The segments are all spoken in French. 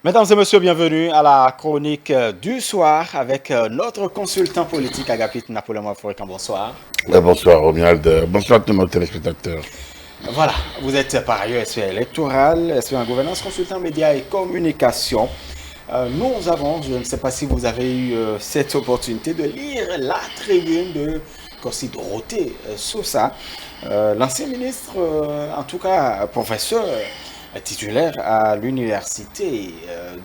Mesdames et messieurs, bienvenue à la chronique du soir avec notre consultant politique Agapit Napoléon Aforican. Bonsoir. Bonsoir Romuald, bonsoir à tous nos téléspectateurs. Voilà, vous êtes par ailleurs expert électoral, expert en gouvernance, consultant médias et communication. Nous avons, je ne sais pas si vous avez eu cette opportunité de lire la tribune de Kossi Dorothée Sousa, l'ancien ministre, en tout cas professeur titulaire à l'université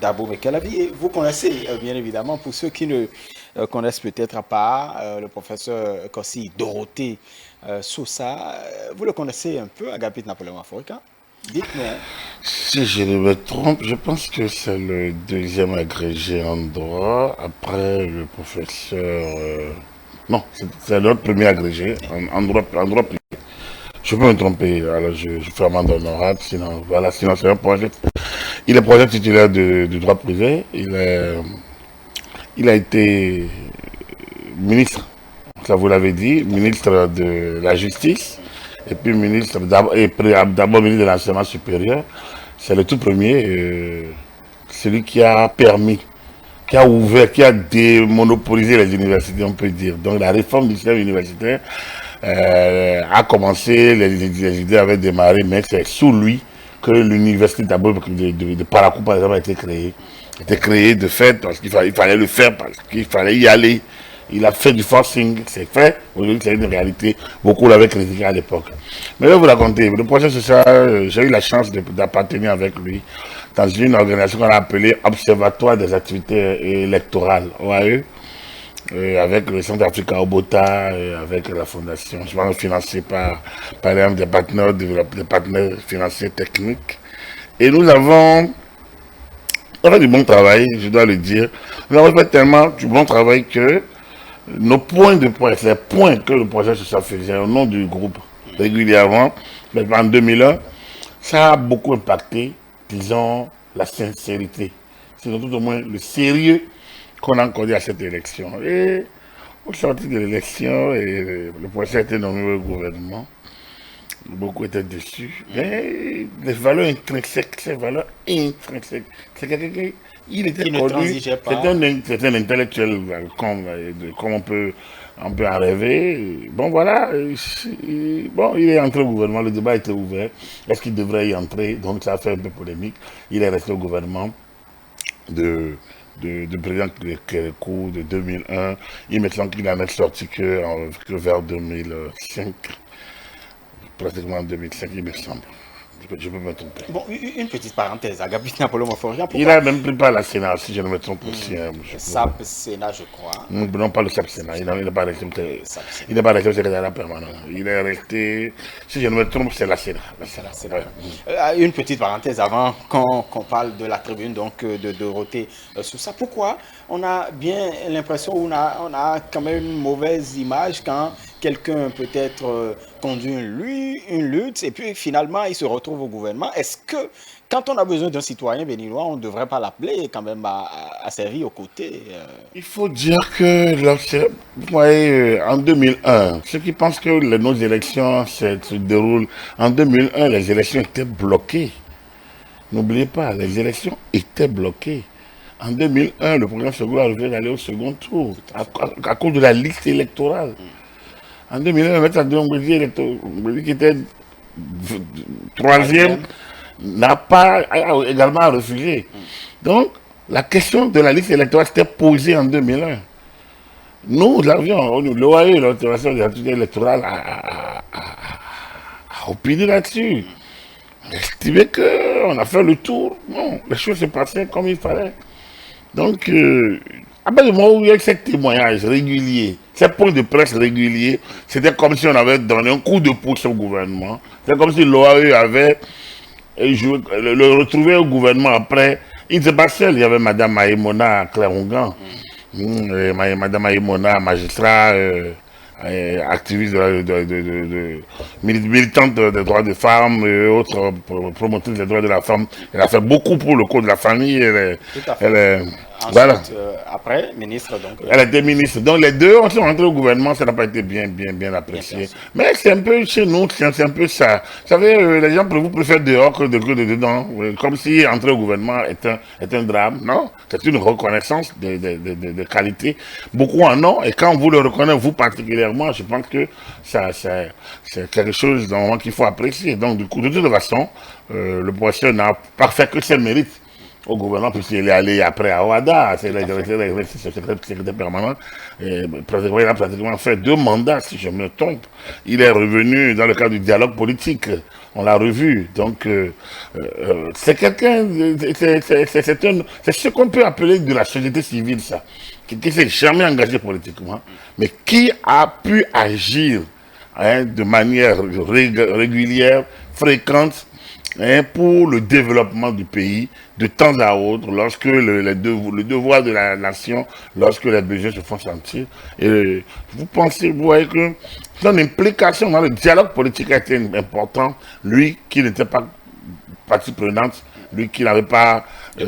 d'Abo Mekelavi. Et vous connaissez bien évidemment, pour ceux qui ne connaissent peut-être pas, le professeur Kossi Dorothée Sousa. Vous le connaissez un peu, Agapit Napoléon Aforican? Dites-nous. Si je ne me trompe, je pense que c'est le deuxième agrégé en droit, après le professeur... non, c'est notre premier agrégé en droit privé. Je peux me tromper, alors je fais amende honorable, sinon c'est un projet. Il est projet titulaire du droit privé, il a été ministre, ça vous l'avez dit, ministre de la Justice, et puis d'abord ministre de l'enseignement supérieur. C'est le tout premier, celui qui a permis, qui a ouvert, qui a démonopolisé les universités, on peut dire. Donc la réforme du système universitaire a commencé, les idées avaient démarré, mais c'est sous lui que l'université de Parakou, par exemple, a été créée. A été créée de fait parce qu'il fallait le faire, parce qu'il fallait y aller. Il a fait du forcing, c'est fait. Aujourd'hui, c'est une réalité. Beaucoup l'avaient critiqué à l'époque. Mais je vais vous raconter. Le projet social, j'ai eu la chance d'appartenir avec lui dans une organisation qu'on a appelée Observatoire des activités électorales, OAE. Avec le Centre Africa Obota, avec la fondation, je pense financé par exemple des partenaires financiers techniques. Et nous avons fait du bon travail, je dois le dire. Nous avons fait tellement du bon travail que nos points de presse, les points que le projet social faisait au nom du groupe régulièrement, mais en 2001, ça a beaucoup impacté, disons, la sincérité. C'est tout au moins le sérieux qu'on a accordé à cette élection. Et au sortir de l'élection, le procès a été nommé au gouvernement. Beaucoup étaient déçus. Mais les valeurs intrinsèques, il était connu, c'est un intellectuel comme on peut en rêver. Bon voilà, il est entré au gouvernement, le débat était ouvert. Est-ce qu'il devrait y entrer? Donc ça a fait un peu polémique. Il est resté au gouvernement de président Kérékou de 2001. Il me semble qu'il en est sorti que vers 2005, pratiquement en 2005, il me semble. Je peux me tromper. Bon, une petite parenthèse, Agapit Napoléon Aforican. Il n'a même pris pas la Sénat, si je ne me trompe aussi. SAP Sénat, je crois. Non, pas le SAP Sénat. Il n'est pas resté secrétaire permanent. Il est resté, si je ne me trompe, c'est la Sénat. Ouais. Une petite parenthèse avant qu'on parle de la tribune donc, de Dorothée Sousa. Pourquoi on a bien l'impression, on a quand même une mauvaise image quand quelqu'un peut-être conduit une lutte et puis finalement il se retrouve au gouvernement. Est-ce que quand on a besoin d'un citoyen béninois, on ne devrait pas l'appeler quand même à servir aux côtés Il faut dire que vous voyez, en 2001, ceux qui pensent que nos élections se déroulent en 2001, les élections étaient bloquées. N'oubliez pas, les élections étaient bloquées. En 2001, le président Senghor a refusé d'aller au second tour à cause de la liste électorale. En 2001, le maître Mbeki qui était troisième n'a pas également refusé. Donc, la question de la liste électorale s'était posée en 2001. Nous avions, l'OAE, l'Observatoire des activités électorales, a opiné là-dessus. On a estimé qu'on a fait le tour. Non, les choses se passaient comme il fallait. Donc, à partir du moment où il y a eu ces témoignages réguliers, ces points de presse réguliers, c'était comme si on avait donné un coup de pouce au gouvernement. C'est comme si l'OAE avait le retrouvé au gouvernement après Il n'était pas seul, il y avait Madame Maïmona Clairongan. Madame Maïmona, magistrat, activiste, militante des droits des femmes et autres promotrice des droits de la femme. Elle a fait beaucoup pour le code de la famille. Tout à fait. Elle est, Ensuite, voilà. après, ministre, donc. Elle était ministre. Donc les deux, on sont rentrés au gouvernement, ça n'a pas été bien apprécié. Mais c'est un peu chez nous, c'est un peu ça. Vous savez, les gens vous préfèrent dehors que de dedans. Comme si entrer au gouvernement est un drame. Non, c'est une reconnaissance de qualité. Beaucoup en ont. Et quand vous le reconnaissez, vous particulièrement, je pense que c'est quelque chose qu'il faut apprécier. Donc du coup, de toute façon, le professeur n'a pas fait que ses mérites au gouvernement, puisqu'il est allé après à Ouada, c'est le secrétaire permanent. Il a pratiquement fait 2 mandats, si je me trompe. Il est revenu dans le cadre du dialogue politique. On l'a revu. Donc, c'est quelqu'un, c'est ce qu'on peut appeler de la société civile, ça. Qui ne s'est jamais engagé politiquement, mais qui a pu agir de manière régulière, fréquente, pour le développement du pays de temps à autre, lorsque le devoir de la nation, lorsque les besoins se font sentir. Et vous voyez que son implication dans le dialogue politique a été important. Lui qui n'était pas partie prenante, lui qui n'avait pas de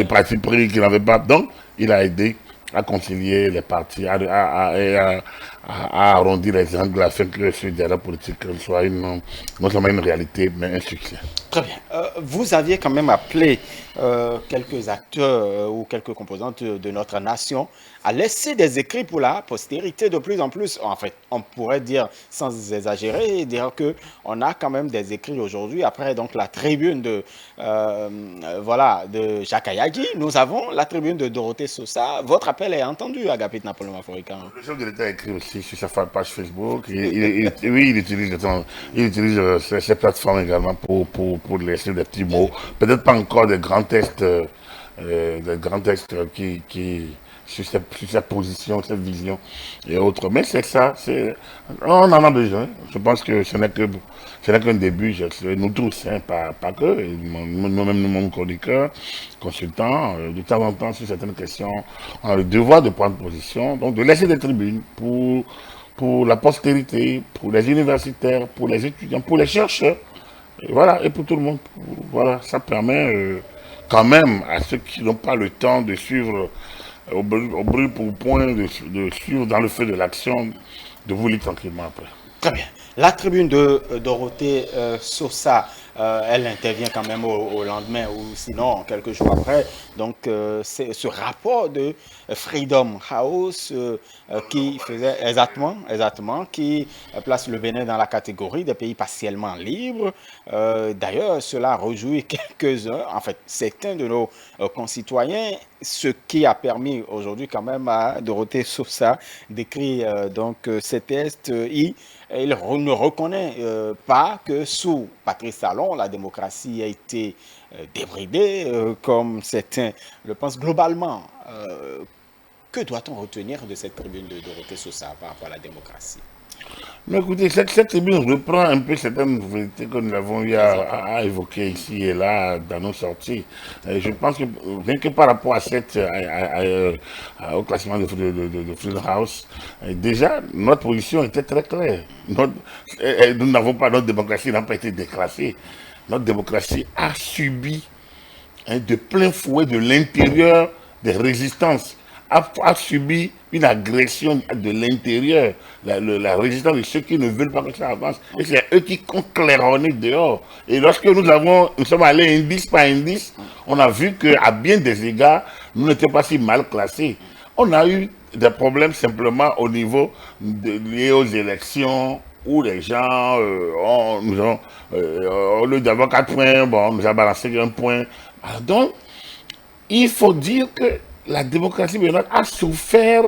parti pris, qui n'avait pas. Donc, il a aidé à concilier les partis, à arrondir les angles afin que ce dialogue politique soit non seulement une réalité, mais un succès. Très bien. Vous aviez quand même appelé quelques acteurs ou quelques composantes de notre nation à laisser des écrits pour la postérité de plus en plus. En fait, on pourrait dire, sans exagérer, dire qu'on a quand même des écrits aujourd'hui. Après donc la tribune de Jacques Ayagi, nous avons la tribune de Dorothée Sosa. Votre appel est entendu, Agapit Napoléon Maforika. Le chef de l'État a écrit aussi sur sa page Facebook. Il utilise ces plateformes également pour laisser des petits mots. Peut-être pas encore des grands textes, qui sur sa position, cette vision et autres. Mais c'est ça, on en a besoin. Je pense que ce n'est qu'un début, nous tous, pas que, nous-mêmes, nous-mêmes chroniqueurs, consultants, de temps en temps sur certaines questions, on a le devoir de prendre position, donc de laisser des tribunes pour la postérité, pour les universitaires, pour les étudiants, pour les chercheurs, et voilà, et pour tout le monde. Voilà, ça permet quand même à ceux qui n'ont pas le temps de suivre au brûle pour point, de suivre dans le feu de l'action, de vous lire tranquillement après. Très bien. La tribune de Dorothée Sosa, elle intervient quand même au lendemain ou sinon quelques jours après. Donc c'est ce rapport de Freedom House qui faisait qui place le Bénin dans la catégorie des pays partiellement libres. D'ailleurs, cela réjouit quelques-uns. En fait, certains de nos concitoyens, ce qui a permis aujourd'hui quand même à Dorothée Sosa d'écrire donc ces tests. Il ne reconnaît pas que sous Patrice Talon, la démocratie a été débridée, comme certains le pensent globalement. Que doit-on retenir de cette tribune de Dorothée Sosa par rapport à la démocratie? Mais écoutez, cette tribune reprend un peu certaines vérités que nous avons eu à évoquer ici et là dans nos sorties. Je pense que rien que par rapport à au classement de Freedom House, déjà notre position était très claire. Nous n'avons pas, notre démocratie n'a pas été déclassée. Notre démocratie a subi de plein fouet de l'intérieur des résistances. A subi une agression de l'intérieur, la résistance de ceux qui ne veulent pas que ça avance. Et c'est eux qui ont claironné dehors. Et lorsque nous sommes allés indice par indice, on a vu qu'à bien des égards, nous n'étions pas si mal classés. On a eu des problèmes simplement au niveau liés aux élections, où les gens, au lieu d'avoir 4 points, on nous a balancé 1 point. Alors donc, il faut dire que la démocratie béninoise a souffert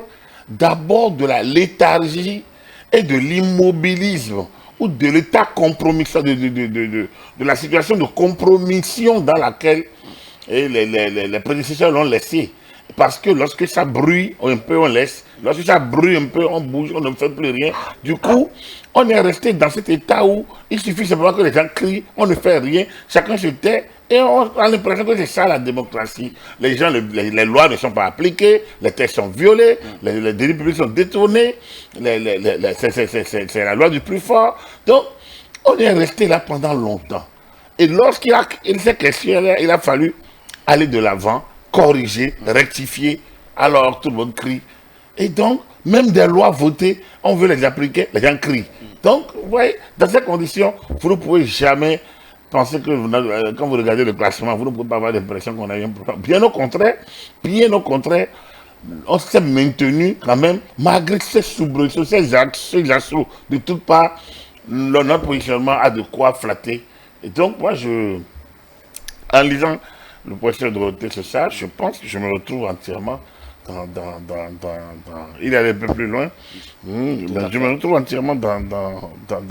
d'abord de la léthargie et de l'immobilisme, ou de l'état compromission, de la situation de compromission dans laquelle les prédécesseurs l'ont laissé. Parce que lorsque ça brûle un peu, on laisse. Lorsque ça brûle un peu, on bouge, on ne fait plus rien. Du coup, on est resté dans cet état où il suffit simplement que les gens crient, on ne fait rien, chacun se tait Et on a l'impression que c'est ça la démocratie. Les gens, les lois ne sont pas appliquées, les textes sont violés, les délits publics sont détournés, c'est la loi du plus fort. Donc, on est resté là pendant longtemps. Et lorsqu'il s'est questionné, il a fallu aller de l'avant, corriger, rectifier, alors tout le monde crie. Et donc, même des lois votées, on veut les appliquer, les gens crient. Donc, vous voyez, dans ces conditions, vous ne pouvez jamais penser que quand vous regardez le classement, vous ne pouvez pas avoir l'impression qu'on a eu un problème. Bien au contraire, on s'est maintenu quand même, malgré ces soubresauts, ces assauts de toutes parts, notre positionnement a de quoi flatter. Et donc, moi, en lisant le professeur Dorothée Sessard, je pense que je me retrouve entièrement il est allé un peu plus loin. Je me retrouve entièrement dans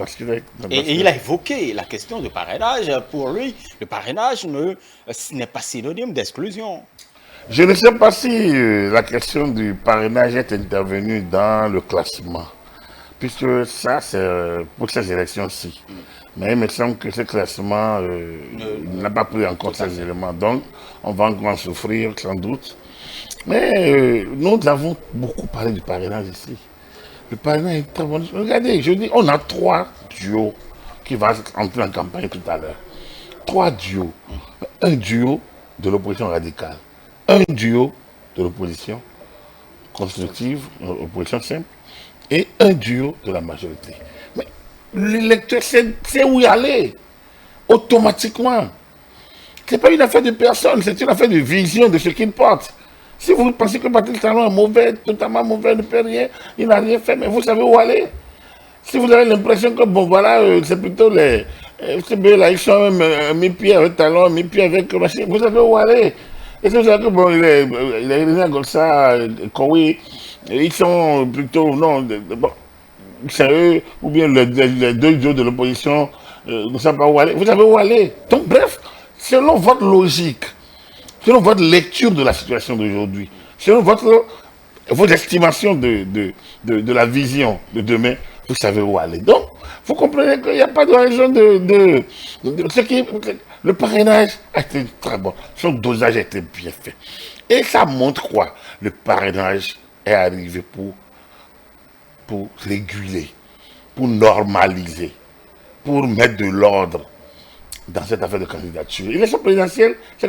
ce qu'il est. Et il a évoqué la question du parrainage. Pour lui, le parrainage n'est pas synonyme d'exclusion. Je ne sais pas si la question du parrainage est intervenue dans le classement, puisque ça, c'est pour ces élections-ci. Mais il me semble que ce classement n'a pas pris en compte ces éléments. Donc, on va encore en souffrir, sans doute. Mais nous avons beaucoup parlé du parrainage ici. Le parrainage est très bon. Regardez, je dis, on a 3 duos qui vont entrer en campagne tout à l'heure. 3 duos. Un duo de l'opposition radicale. Un duo de l'opposition constructive, opposition simple. Et un duo de la majorité. Mais l'électeur sait où y aller. Automatiquement. Ce n'est pas une affaire de personne, c'est une affaire de vision de ce qu'il porte. Si vous pensez que Patrice Talon est mauvais, totalement mauvais, ne peut rien, il n'a rien fait, mais vous savez où aller. Si vous avez l'impression que, bon, voilà, c'est plutôt les là, ils sont même mi-pied avec Talon, mi-pied avec Machin, vous savez où aller. Et c'est ça que, bon, il est René Golsa, Koui, ils sont plutôt, non, bon, c'est eux, ou bien les 2 duos de l'opposition, ne savent pas où aller. Vous savez où aller. Donc, bref, selon votre logique, selon votre lecture de la situation d'aujourd'hui, selon vos estimations de la vision de demain, vous savez où aller. Donc, vous comprenez qu'il n'y a pas de raison le parrainage a été très bon. Son dosage a été bien fait. Et ça montre quoi? Le parrainage est arrivé pour réguler, pour normaliser, pour mettre de l'ordre dans cette affaire de candidature. L'élection présidentielle, c'est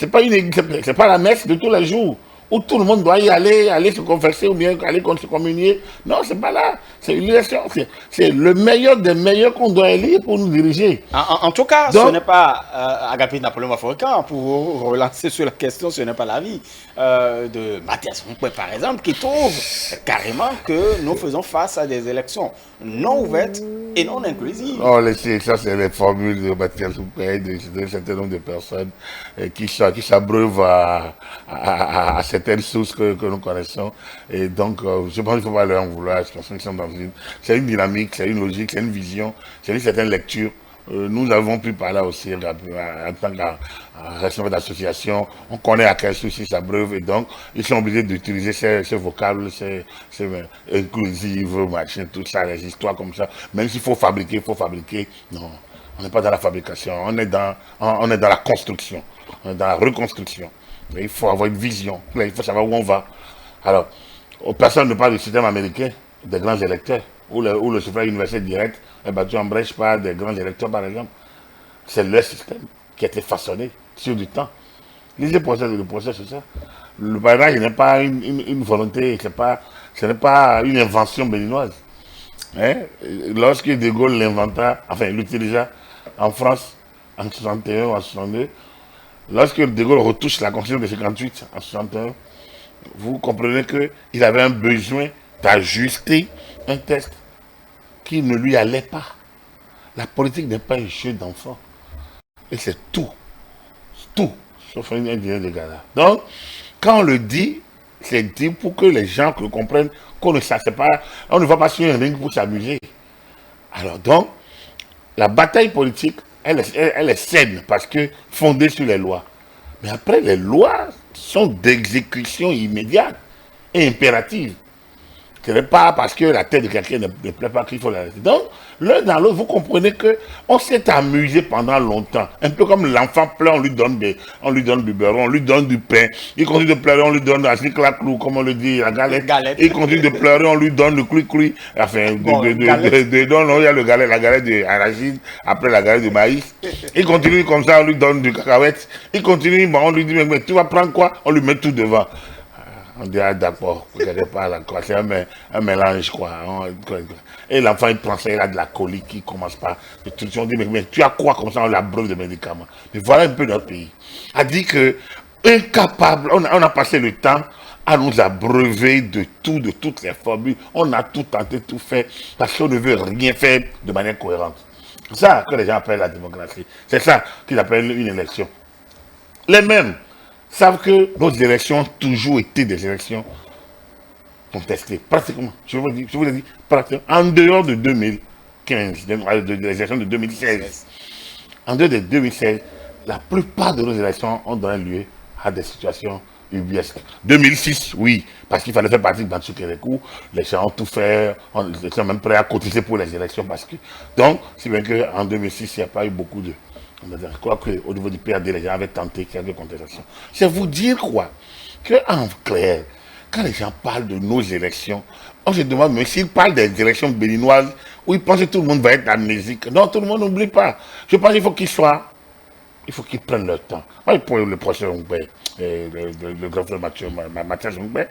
pas la messe de tous les jours où tout le monde doit y aller se confesser ou bien aller se communier. Non, c'est pas là. C'est une élection. C'est le meilleur des meilleurs qu'on doit élire pour nous diriger. En tout cas, donc, ce n'est pas Agapit Napoléon Mafourcan, pour vous relancer sur la question, ce n'est pas l'avis de Mathias Rompouet, par exemple, qui trouve carrément que nous faisons face à des élections non ouvertes et non inclusives. Oh, ça, c'est les formules de Mathias Rompouet, d'un certain nombre de personnes qui s'abreuvent à certaines sources que nous connaissons. Et donc, je pense qu'il ne faut pas leur en vouloir. Je pense qu'ils sont dans c'est une dynamique, c'est une logique, c'est une vision, c'est une certaine lecture. Nous avons pu parler aussi en tant que responsable d'association. On connaît à quel souci ils s'abreuvent et donc ils sont obligés d'utiliser ces vocables, ces inclusives, machin, tout ça, les histoires comme ça. Même s'il faut fabriquer, non. On n'est pas dans la fabrication, on est dans la construction, on est dans la reconstruction. Mais il faut avoir une vision, il faut savoir où on va. Alors, personne ne parle du système américain, des grands électeurs, où le suffrage universel direct est battu en brèche par des grands électeurs, par exemple. C'est le système qui a été façonné sur du temps. Lisez le procès, c'est ça. Le parrainage n'est pas une volonté, ce n'est pas une invention béninoise. Hein? Lorsque De Gaulle l'inventa, enfin l'utilisa en France en 61 ou en 62, lorsque De Gaulle retouche la Constitution de 58 en 61, vous comprenez qu'il avait un besoin d'ajuster un texte qui ne lui allait pas. La politique n'est pas un jeu d'enfant. Et c'est tout, sauf un dîner de gala. Donc, quand on le dit, c'est dit pour que les gens comprennent qu'on ne sait pas, on ne va pas sur un ring pour s'amuser. Alors donc, la bataille politique, elle est saine parce que fondée sur les lois. Mais après, les lois sont d'exécution immédiate et impérative. Ce n'est pas parce que la tête de quelqu'un ne plaît pas qu'il faut l'arrêter. Donc, l'un dans l'autre, vous comprenez qu'on s'est amusé pendant longtemps. Un peu comme l'enfant pleure, on lui donne du beurre, on lui donne du pain. Il continue de pleurer, on lui donne la clou, comme on le dit, la galette. Il continue de pleurer, on lui donne le clou. Enfin, non, il y a le galet, la galette d'arachide, après la galette de maïs. Il continue comme ça, on lui donne du cacahuète. Il continue, on lui dit, mais tu vas prendre quoi? On lui met tout devant. On dit, ah, d'accord, c'est un mélange, quoi. Et l'enfant, il prend ça, il a de la colique, il commence par. On dit, mais tu as quoi comme ça? On l'abreuve de médicaments. Mais voilà un peu notre pays. A dit que, incapable, on a passé le temps à nous abreuver de tout, de toutes les formules. On a tout tenté, tout fait, parce qu'on ne veut rien faire de manière cohérente. C'est ça que les gens appellent la démocratie. C'est ça qu'ils appellent une élection. Les mêmes savent que nos élections ont toujours été des élections contestées, pratiquement. Je vous l'ai dit, pratiquement. En dehors de 2015, des élections de 2016. En dehors de 2016, la plupart de nos élections ont donné lieu à des situations ubuesques. 2006, oui, parce qu'il fallait faire partie de Bansou Kérékou, les gens ont tout fait, ils sont même prêts à cotiser pour les élections. Donc, c'est bien qu'en 2006, il n'y a pas eu beaucoup de... Je crois qu'au niveau du PAD, les gens avaient tenté quelques contestations. C'est vous dire quoi? Qu'en clair, quand les gens parlent de nos élections, on se demande, mais s'ils parlent des élections béninoises, où ils pensent que tout le monde va être amnésique. Non, tout le monde n'oublie pas. Je pense qu'il faut qu'ils soient... Il faut qu'ils prennent leur temps. Moi, pour le professeur Ngbe, le grand frère Mathias Ngbe,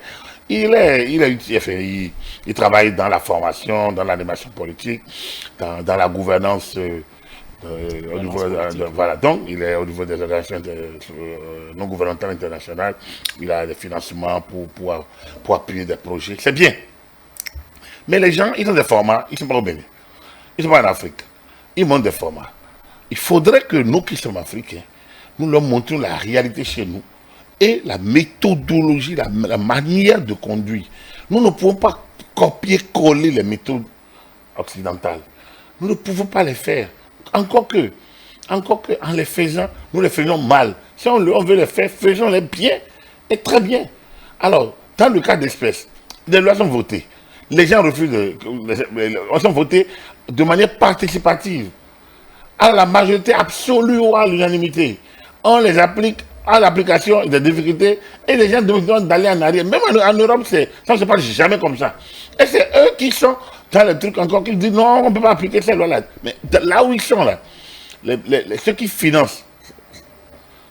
il travaille dans la formation, dans l'animation politique, dans la gouvernance... au niveau voilà, donc il est au niveau des organisations non gouvernementales internationales, il a des financements pour appuyer des projets, c'est bien. Mais les gens, ils ont des formats, ils ne sont pas au Bénin, ils ne sont pas en Afrique, ils montent des formats. Il faudrait que nous qui sommes africains, nous leur montrions la réalité chez nous et la méthodologie, la manière de conduire. Nous ne pouvons pas copier-coller les méthodes occidentales. Nous ne pouvons pas les faire. Encore que, en les faisant, nous les faisons mal. Si on veut les faire, faisons-les bien et très bien. Alors, dans le cas d'espèce, les lois sont votées. Les gens refusent elles sont votées de manière participative, à la majorité absolue ou à l'unanimité. On les applique à l'application des difficultés et les gens demandent d'aller en arrière. Même en Europe, ça ne se passe jamais comme ça. Et c'est eux qui sont dans le truc encore, qui disent non, on ne peut pas appliquer ces lois-là. Mais là où ils sont, là, ceux qui financent,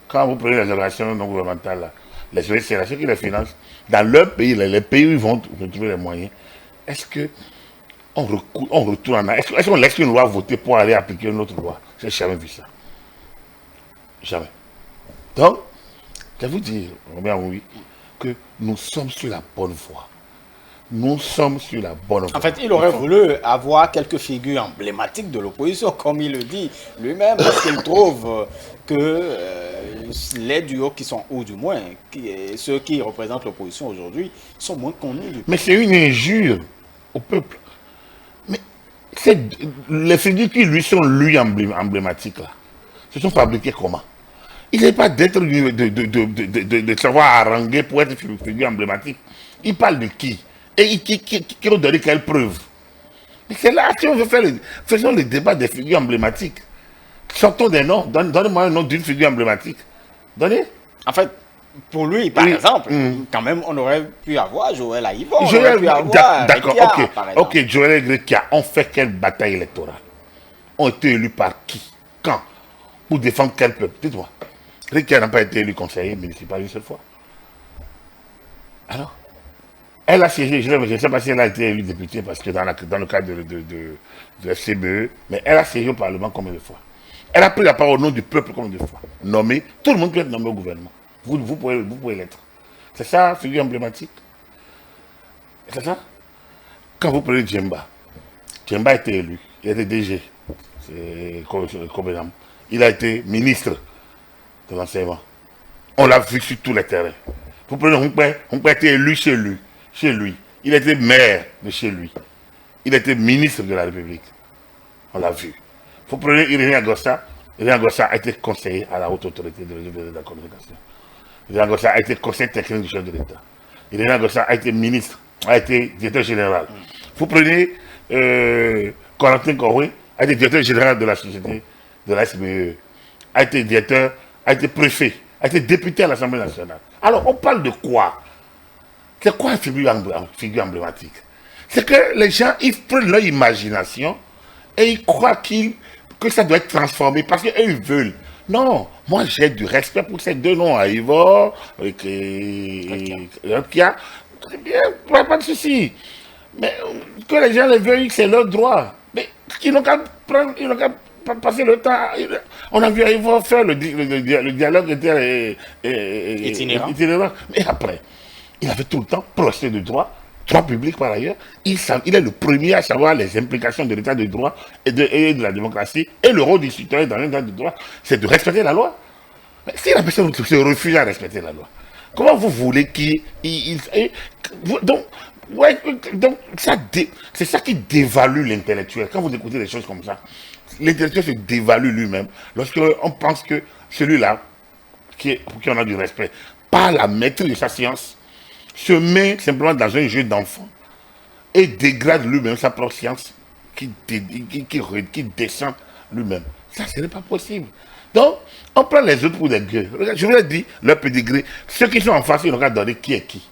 quand vous prenez les organisations non gouvernementales, là, les OSC, ceux qui les financent, dans leur pays, les pays où ils vont trouver les moyens, est-ce qu'on retourne en arrière? Est-ce qu'on laisse une loi voter pour aller appliquer une autre loi? Je n'ai jamais vu ça. Jamais. Donc, je vais vous dire, Robert, oui, que nous sommes sur la bonne voie. Nous sommes sur la bonne voie. En fait, il aurait voulu avoir quelques figures emblématiques de l'opposition, comme il le dit lui-même, parce qu'il trouve que les duos qui sont, ou du moins, ceux qui représentent l'opposition aujourd'hui, sont moins connus. Mais c'est une injure au peuple. Mais les figures qui lui sont emblématiques, là, se sont fabriquées comment? Il n'est pas d'être de savoir haranguer pour être figure emblématique. Il parle de qui? Et qui ont donné quelle preuve? Mais c'est là, si on veut faire faisons le débat des figures emblématiques. Sortons des noms. Donnez-moi un nom d'une figure emblématique. Donnez. En fait, pour lui, par exemple, quand même, on aurait pu avoir Joël Aïvon. D'accord, ok, Joël et Grekia ont fait quelle bataille électorale? Ont été élus par qui? Quand? Pour défendre quel peuple? Dites-moi. Grekia n'a pas été élu conseiller municipal une seule fois. Alors? Elle a siégé, je ne sais pas si elle a été élue députée, parce que dans le cadre de FCBE, mais elle a siégé au Parlement combien de fois? Elle a pris la parole au nom du peuple combien de fois? Nommé, tout le monde peut être nommé au gouvernement. Vous pouvez l'être. C'est ça, figure emblématique? C'est ça? Quand vous prenez Djemba a été élu, il a été DG, c'est Kobénam. Il a été ministre de l'enseignement. On l'a vu sur tous les terrains. Vous prenez Hunkpe a été élu chez lui. Il a été maire de chez lui. Il a été ministre de la République. On l'a vu. Vous prenez Irénée Agossa. Irénée Agossa a été conseiller à la haute autorité de la communication. Irénée Agossa a été conseiller technique du chef de l'État. Irénée Agossa a été ministre a été directeur général. Vous prenez Corentin Koroué, a été directeur général de la société, de la SBE, a été directeur, a été préfet, a été député à l'Assemblée nationale. Alors, on parle de quoi? C'est quoi une figure emblématique? C'est que les gens, ils prennent leur imagination et ils croient que ça doit être transformé parce qu'eux, ils veulent. Non, moi j'ai du respect pour ces deux noms, à Ivor et Kia. Très bien, pas de souci. Mais que les gens les veuillent, c'est leur droit. Mais ils n'ont qu'à prendre, ils n'ont qu'à passer le temps. On a vu à Ivor faire le dialogue itinérant. Mais après, il avait tout le temps procès de droit public par ailleurs. Il est le premier à savoir les implications de l'état de droit et de la démocratie. Et le rôle du citoyen dans l'état de droit, c'est de respecter la loi. Mais si la personne se refuse à respecter la loi, comment vous voulez qu'il... Donc, c'est ça qui dévalue l'intellectuel. Quand vous écoutez des choses comme ça, l'intellectuel se dévalue lui-même lorsqu'on pense que celui-là, pour qui on a du respect, par la maîtrise de sa science, se met simplement dans un jeu d'enfant et dégrade lui-même sa propre science qui descend lui-même. Ça, ce n'est pas possible. Donc, on prend les autres pour des gueux. Je vous l'ai dit, leur pédigré, ceux qui sont en face, ils n'ont qu'à donner qui est qui.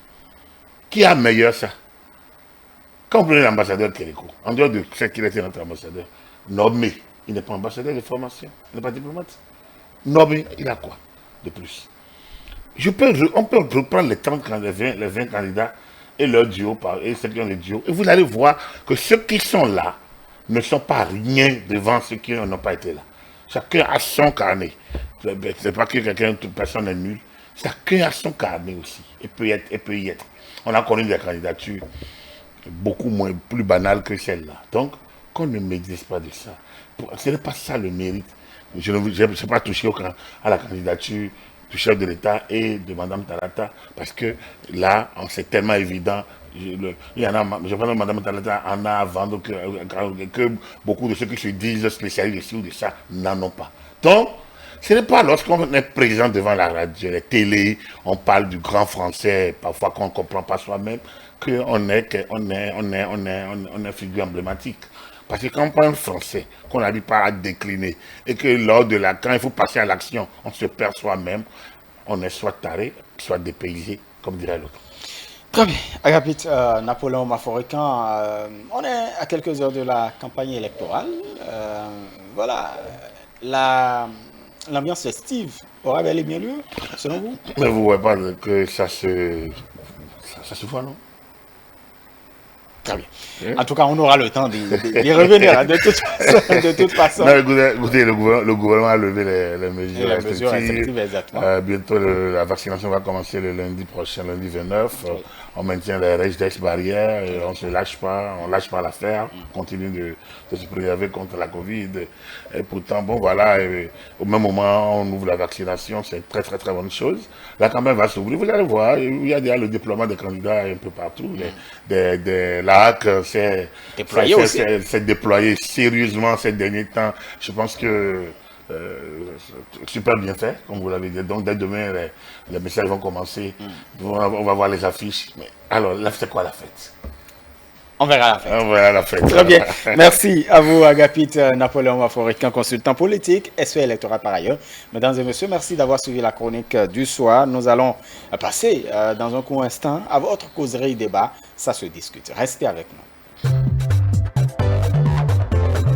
Qui a meilleur ça? Quand vous prenez l'ambassadeur Kérékou, en dehors de ce qu'il était notre ambassadeur, nommé, il n'est pas ambassadeur de formation, il n'est pas diplomate. Nommé, il a quoi de plus? On peut reprendre les 20 candidats et leur duo, et ceux qui ont les duos, et vous allez voir que ceux qui sont là ne sont pas rien devant ceux qui n'ont pas été là. Chacun a son carnet. C'est pas que personne n'est nul. Chacun a son carnet aussi, et peut y être. On a connu des candidatures beaucoup plus banales que celle-là. Donc, qu'on ne m'existe pas de ça. Ce n'est pas ça le mérite. Je ne suis pas touché à la candidature du chef de l'État et de Mme Talata, parce que là, c'est tellement évident. Je pense que Mme Talata en a avant, donc, que beaucoup de ceux qui se disent spécialistes de ça n'en ont pas. Donc, ce n'est pas lorsqu'on est présent devant la radio, la télé, on parle du grand français, parfois qu'on ne comprend pas soi-même, qu'on est figure emblématique. Parce que quand on parle français, qu'on n'arrive pas à décliner, et que quand il faut passer à l'action, on se perd soi-même, on est soit taré, soit dépaysé, comme dirait l'autre. Très bien. Agapit, Napoléon Maforican, on est à quelques heures de la campagne électorale. Voilà, l'ambiance festive aura bel et bien lieu, selon vous? Mais vous ne voyez pas que ça se voit, non? Très bien. En tout cas, on aura le temps d'y revenir de toute façon. Non, écoutez, le gouvernement a levé les mesures restrictives. Exactement. Bientôt, la vaccination va commencer le lundi prochain, lundi 29. Oui. On maintient les gestes barrières, on ne se lâche pas, on ne lâche pas l'affaire, on continue de se préserver contre la Covid. Et pourtant, bon voilà, au même moment, on ouvre la vaccination, c'est une très très très bonne chose. La campagne va s'ouvrir, vous allez voir, il y a déjà le déploiement des candidats un peu partout. La HAC s'est déployé sérieusement ces derniers temps. Je pense que super bien fait, comme vous l'avez dit. Donc dès demain, les messages vont commencer. On va voir les affiches. Mais alors là, c'est quoi la fête? On verra la fête. On verra la fête. Très bien. Merci à vous, Agapit Napoléon Maforican, consultant politique, SE électoral par ailleurs. Mesdames et messieurs, merci d'avoir suivi la chronique du soir. Nous allons passer dans un court instant à votre causerie débat. Ça se discute. Restez avec nous.